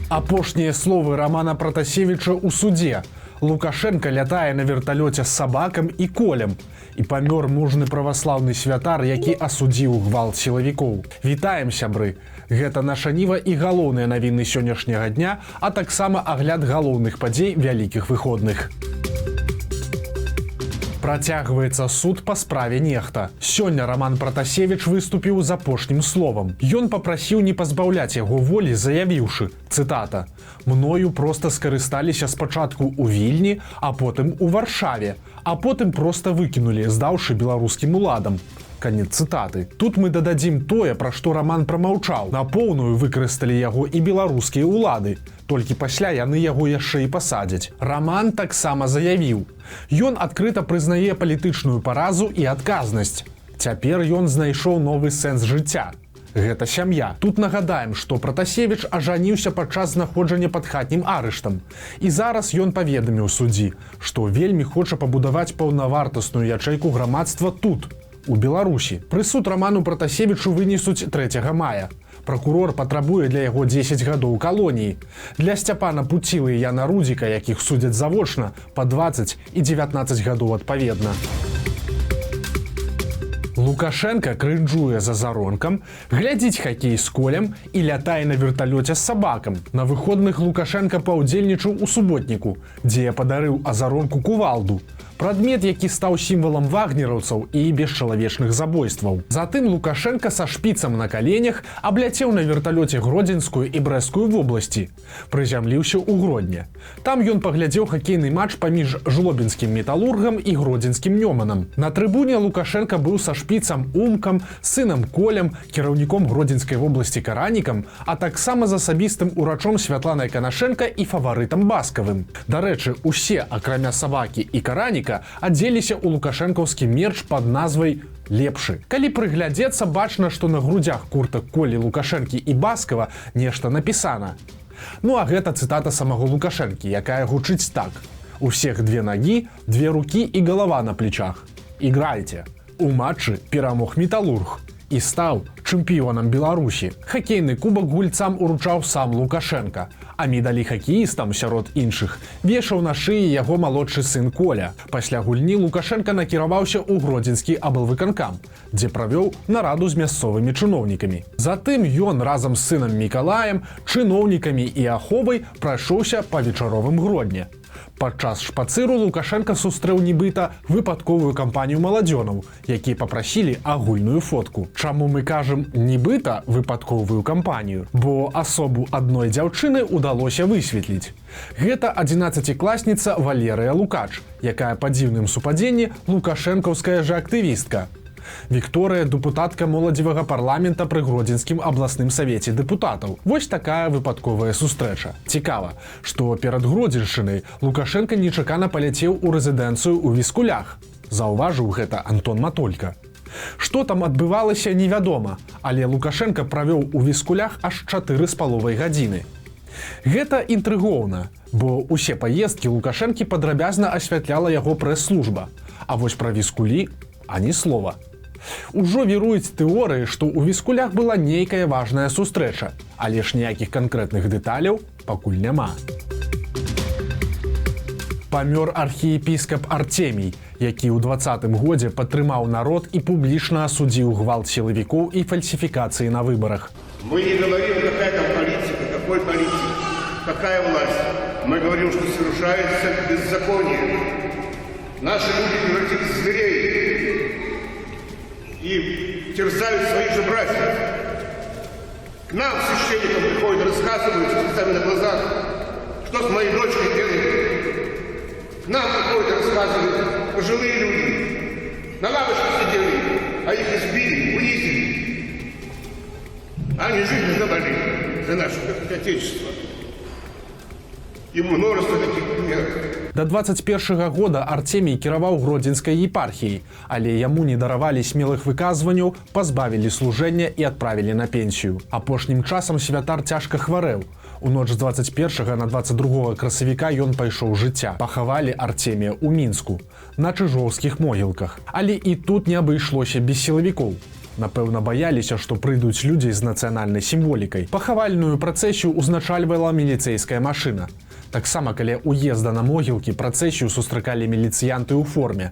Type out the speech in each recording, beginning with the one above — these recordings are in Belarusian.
Апошнія словы Романа Пратасевича ў судзе. Лукашенко лятае на верталёце з сабакам і колем. І памёр мужны праваслаўны святар, які асудзіў гвалт сілавікоў. Вітаем, сябры! Гэта наша ніва і галоўныя навіны сённяшняга дня, а таксама агляд галоўных падзей вялікіх выходных. Працягваецца суд па справе нехта. Сёння Роман Пратасевич выступіў з апошнім словам. Ён папрасіў не пазбаўляць яго волі, заявіўшы, цытата: «Мною проста скарысталіся спачатку ў Вільні, а потым у Варшаве, а потым проста выкінулі, здаўшы беларускім уладам». Канец цытаты. Тут мы дададзім тое, пра што Роман прамаўчаў. На поўную выкарысталі яго і беларускія ўлады. Толькі пасля яны яго яшчэ і пасадзяць. Роман таксама заявіў. Ён адкрыта прызнае палітычную паразу і адказнасць. Цяпер ён знайшоў новы сэнс жыцця. Гэта сям'я. Тут нагадаем, што Пратасевич ажаніўся падчас знаходжання пад хатнім арыштам. І зараз ён паведаміў суддзі, што вельмі хоча пабудаваць паўнавартасную ячэйку грамадства тут, у Беларусі. Прысуд Роману Пратасевичу вынесуць 3 мая. Пракурор патрабуе для яго 10 гадоў калоніі. Для Сцяпана Пуцілы і Яна Рудзіка, якіх судзяць завочна, па 20 і 19 гадоў адпаведна. Лукашенко крынжуе за заронкам, глядзіць хакей з колем і лятае на верталёце з сабакам. На выходных Лукашенко паўдзельнічаў у суботніку, дзе падарыў азаронку кувалду. Прадмет, які стаў сімвалам вагнераўцаў і бесчалавечных забойстваў. Затым Лукашенко са шпіцам на каленях абляцеў на верталёце Гродзенскую і Брэсцкую вобласці. Прызямліўся ў Гродні. Там ён паглядзеў хакейны матч паміж жлобінскім металургам і гродзенскім Нёманам. На трыбуне Лукашенко быў са шпіцам Умкам, сынам Колем, кіраўніком Гродзенскай вобласці Каранікам, а таксама з асабістым урачом Святланай Канашенка і фаварытам Баскавым. Дарэчы, усе, акрамя сабакі і Караніка, адзеліся ў лукашэнкаўскі мерч пад назвай «Лепшы». Калі прыглядзецца, бачна, што на грудзях куртак Колі, Лукашэнкі і Баскава нешта напісана. Ну а гэта цытата самого Лукашэнкі, якая гучыць так: «У всех 2 ноги, 2 руки і голова на плечах. Играйте». У матчы перамог Металург і стаў чэмпіёнам Беларусі. Хакейны кубак гульцам уручаў сам Лукашенко, а медалі хакеістам, сярод іншых, вешаў на шыі яго малодшы сын Коля. Пасля гульні Лукашенко накіраваўся ў Гродзенскі аблвыканкам, дзе правёў нараду з мясцовымі чыноўнікамі. Затым ён разам з сынам Мікалаем, чыноўнікамі і аховай прайшоўся па вечаровым Гродні. Падчас шпацыру Лукашенко сустрэў нібыта выпадковую кампанію маладзёнаў, якія папрасілі агульную фотку. Чаму мы кажам нібыта выпадковую кампанію? Бо асобу адной дзяўчыны ўдалося высветліць. Гэта 11-класніца Валерыя Лукач, якая па дзіўным супадзенні лукашэнкаўская жа актывістка. Вікторыя – дэпутатка моладзевага парламента пры Гродзенскім абласным савеце дэпутатаў. Вось такая выпадковая сустрэча. Цікава, што перад Гродзеншчынай Лукашенко нечакана паляцеў у рэзідэнцыю ў Віскулях. Заўважыў гэта Антон Матолька. Што там адбывалася, невядома, але Лукашенко правёў у Віскулях аж 4,5 гадзіны. Гэта інтрыгоўна, бо ўсе паездкі Лукашэнкі падрабязна асвятляла яго прэс-служба, а вось пра Віскулі ані слова. Ужо віруюць тэорыі, што ў Віскулях была нейкая важная сустрэча, але ж ніякіх канкрэтных дэталяў пакуль няма. Памёр архіепіскап Артемій, які ў 20-м годзе падтрымаў народ і публічна асудзіў гвалт сілавікоў і фальсіфікацыі на выбарах. Мы не говорим, какая там политика, какой политик, какая власть. Мы говорим, что совершается беззаконие. Наши люди превратились в зверей и терзают своих же братьев. К нам, священникам, приходят, рассказывают с на глазах, что с моей дочкой делают. К нам приходят, рассказывают пожилые люди. На лавочке сидели, а их избили, унизили. Они жизнь заболели за наше отечество. І множество таких примеров. До 21-го года Артемій кіраваў Гродзенскай епархіяй, але яму не даравалі смелых выказванняў, пазбавілі служэння і адправілі на пенсію. Апошнім часам святар цяжка хварэў. У ноч з 21 на 22 красавіка ён пайшоў жыцця. Пахавалі Артемія ў Мінску, на чыжоўскіх могілках. Але і тут не абышлося без сілавікоў. Напэўна, баяліся, што прыйдуць людзі з нацыянальнай сімволікай. Пахавальную працэсію ўзначальвала міліцэйская машына. Таксама каля ўезда на могілкі працэсію сустракалі міліцыянты ў форме.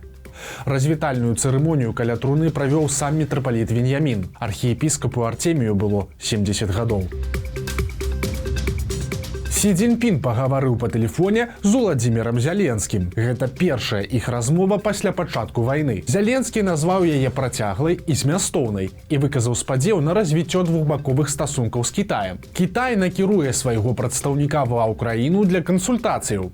Развітальную цырымонію каля труны правёў сам мітрапаліт Веньямін. Архіепіскапу Артемію было 70 гадоў. Сі Цзіньпін пагаварыў па тэлефоне з Уладзімірам Зяленскім. Гэта першая іх размова пасля пачатку вайны. Зяленскі назваў яе працяглай і змястоўнай і выказаў спадзеў на развіццё двухбаковых стасункаў з Кітаем. Кітай накіруе свайго прадстаўніка ва ўкраіну для кансультацыяў.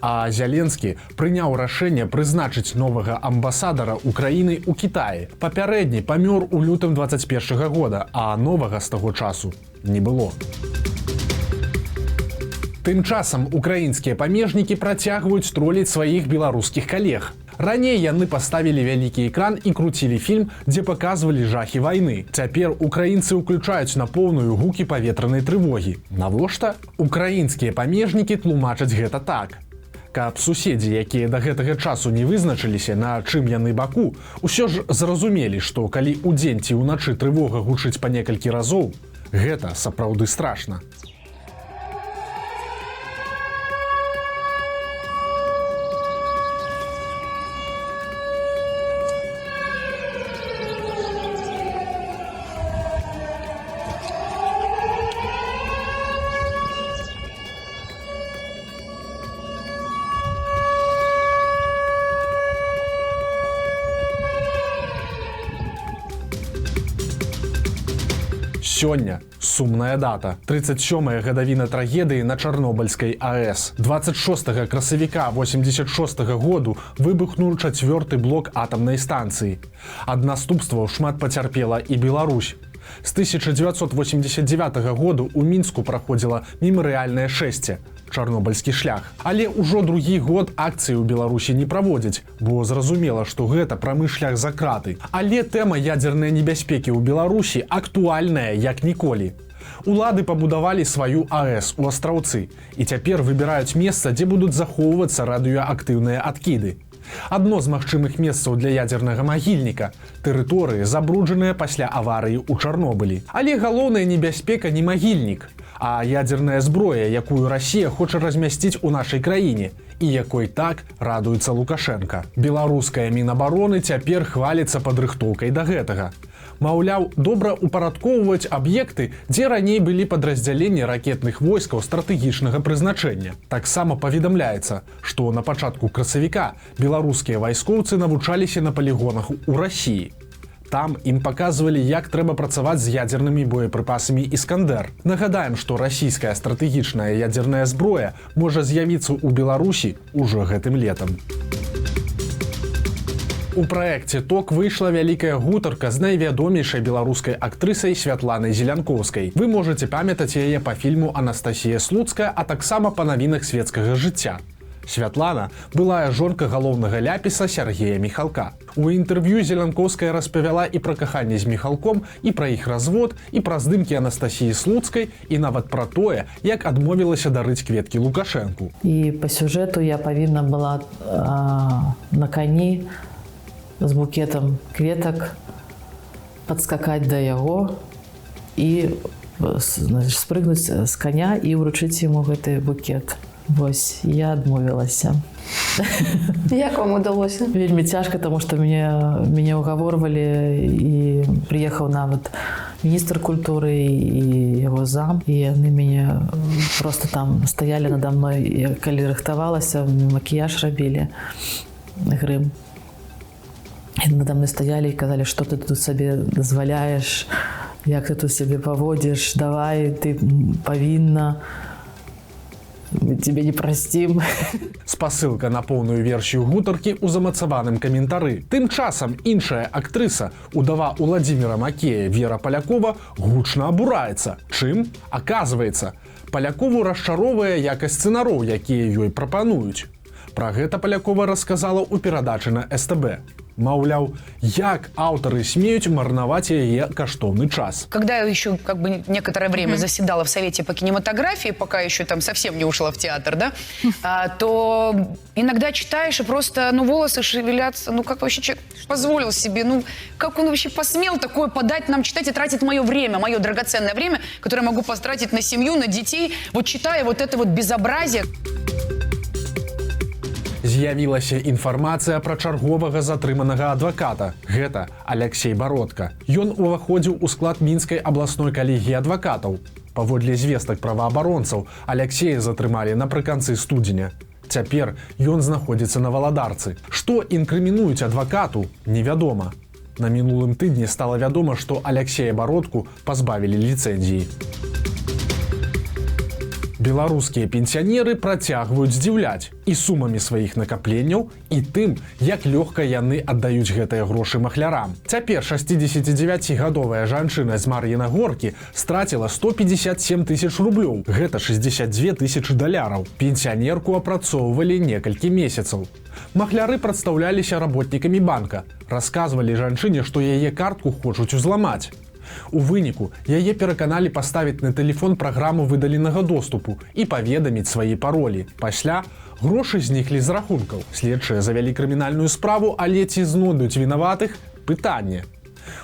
А Зяленскі прыняў рашэнне прызначыць новага амбасадара Украіны ў Кітаі. Папярэдні памёр у лютым 21 года, а новага з таго часу не было. Тым часам украінскія памежнікі працягваюць троліць сваіх беларускіх калег. Раней яны паставілі вялікі экран і круцілі фільм, дзе паказвалі жахі вайны. Цяпер украінцы ўключаюць на поўную гукі паветранай трывогі. Навошта? Украінскія памежнікі тлумачаць гэта так. Каб суседзі, якія да гэтага часу не вызначыліся, на чым яны баку, усё ж зразумелі, што калі ўдзень ці ўначы трывога гучыць па некалькі разоў, гэта сапраўды страшна. Сёння сумная дата. 37-я гадавіна трагедыі на Чарнобыльскай АЭС. 26 красавіка 86 году выбухнуў 4-ты блок атамнай станцыі. Ад наступстваў шмат пацярпела і Беларусь. З 1989 году ў Мінску праходзіла мемарыяльнае шэсце «Чарнобыльскі шлях». Але ўжо другі год акцыі ў Беларусі не праводзяць, бо зразумела, што гэта прамы шлях за краты. Але тэма ядзернай небяспекі ў Беларусі актуальная як ніколі. Улады пабудавалі сваю АЭС у Астраўцы і цяпер выбіраюць месца, дзе будуць захоўвацца радыёактыўныя адкіды. Адно з магчымых месцаў для ядзернага магільніка – тэрыторыі, забруджаныя пасля аварыі ў Чарнобылі. Але галоўная небяспека не магільнік, а ядзерная зброя, якую Расія хоча размясціць у нашай краіне і якой так радуецца Лукашенка. Беларуская Мінабароны цяпер хваліцца падрыхтоўкай да гэтага. Маўляў, добра упарадкоўваць аб'екты, дзе раней былі падраздзяленні ракетных войскаў стратэгічнага прызначэння. Таксама паведамляецца, што на пачатку красавіка беларускія вайскоўцы навучаліся на палігонах у Расіі. Там ім паказвалі, як трэба працаваць з ядзернымі боепрыпасамі «Іскандэр». Нагадаем, што расійская стратэгічная ядзерная зброя можа з'явіцца ў Беларусі ўжо гэтым летам. У праекце «Ток» выйшла вялікая гутарка з найвядомейшай беларускай актрысай Святланай Зелянкоўскай. Вы можаце памятаць яе па фільму «Анастасія Слуцкая», а таксама па навінах светскага жыцця. Святлана былая жонка галоўнага ляпіса Сергея Міхалка. У інтэрв'ю Зелянкоўская распавяла і пра каханне з Міхалком, і пра іх развод, і пра здымкі Анастасіі Слуцкай, і нават пра тое, як адмовілася дарыць кветкі Лукашэнку. І па сюжэту я павінна была на кані з букетам кветак падскакаць да яго і спрыгнуць з каня і ўручыць яму гэты букет. Вось, я адмовілася. Як вам удалося? Вельмі цяжка, таму што мяне ўгаворвалі і прыехаў нават міністр культуры і яго зам. І яны мяне проста там стаялі надо мной, калі рыхтавалася, макіяж рабілі, грым. І надо мной стаялі і казалі, што ты тут сабе дазваляеш, як ты тут сабе паводзіш, давай, ты павінна. Мы тебе не простим. Спасылка на поўную версію гутаркі ў замацаваным каментары. Тым часам іншая актрыса, удава Уладзіміра Макея Вера Палякова, гучна абураецца. Чым? Аказваецца, Палякову расчароўвае якасць сцэнароў, якія ёй прапануюць. Пра гэта Палякова расказала ў перадачы на СТБ. Маўляў, як аўтары смеюць марнаваць яе каштоўны час. Когда я еще как бы некоторое время заседала в Совете по кинематографии, пока еще там совсем не ушла в театр, да, то иногда читаешь и просто, ну, волосы шевелятся, ну, как вообще человек позволил себе, ну, как он вообще посмел такое подать нам читать и тратить мое время, мое драгоценное время, которое я могу потратить на семью, на детей, вот читая вот это вот безобразие. З'явілася інфармацыя пра чарговага затрыманага адваката. Гэта Алексей Бородко. Ён уваходзіў у склад Мінскай абласной калегіі адвакатаў. Паводле звестак праваабаронцаў, Алексея затрымалі напрыканцы студзеня. Цяпер ён знаходзіцца на Валадарцы. Што інкрымінуюць адвакату, невядома. На мінулым тыдні стала вядома, што Алексея Бородку пазбавілі ліцэнзіі. Беларускія пенсіянеры працягваюць здзіўляць і сумамі сваіх накапленняў, і тым, як лёгка яны аддаюць гэтыя грошы махлярам. Цяпер 69-гадовая жанчына з Мар'інагоркі страціла 157 тысяч рублёў. Гэта 62 тысячы даляраў. Пенсіянерку апрацоўвалі некалькі месяцаў. Махляры прадстаўляліся работнікамі банка. Расказвалі жанчыне, што яе картку хочуць узламаць. У выніку яе пераканалі паставіць на тэлефон праграму выдаленага доступу і паведаміць свае паролі. Пасля грошы зніклі з рахункаў. Следчыя завялі крымінальную справу, але ці знойдуць вінаватых? Пытанне.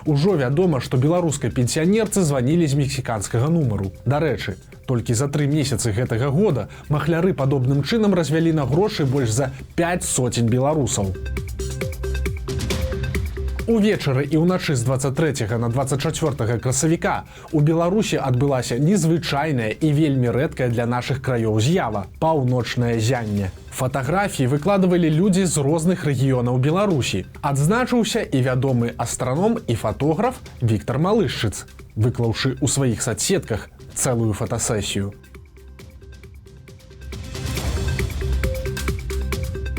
Ужо вядома, што беларускай пенсіянерцы званілі з мексіканскага нумару. Дарэчы, толькі за 3 месяцы гэтага года махляры падобным чынам развялі на грошы больш за 5 сотень беларусаў. Увечары і ўначы з 23 на 24 красавіка у Беларусі адбылася незвычайная і вельмі рэдкая для нашых краёў з'ява – паўночнае зянне. Фатаграфіі выкладывалі людзі з розных рэгіёнаў Беларусі. Адзначыўся і вядомы астраном і фатограф Віктор Малышчыц, выклаўшы ў сваіх соцсетках цэлую фотасесію.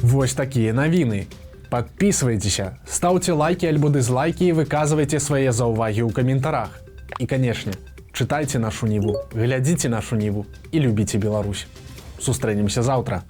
Вось такія навіны. Подписывайтеся, ставьте лайки альбо дизлайки и выказывайте свои заўвагі ў каментарах. И, конечно, читайте нашу Ниву, глядите нашу Ниву и любите Беларусь. Сустрэнемся завтра.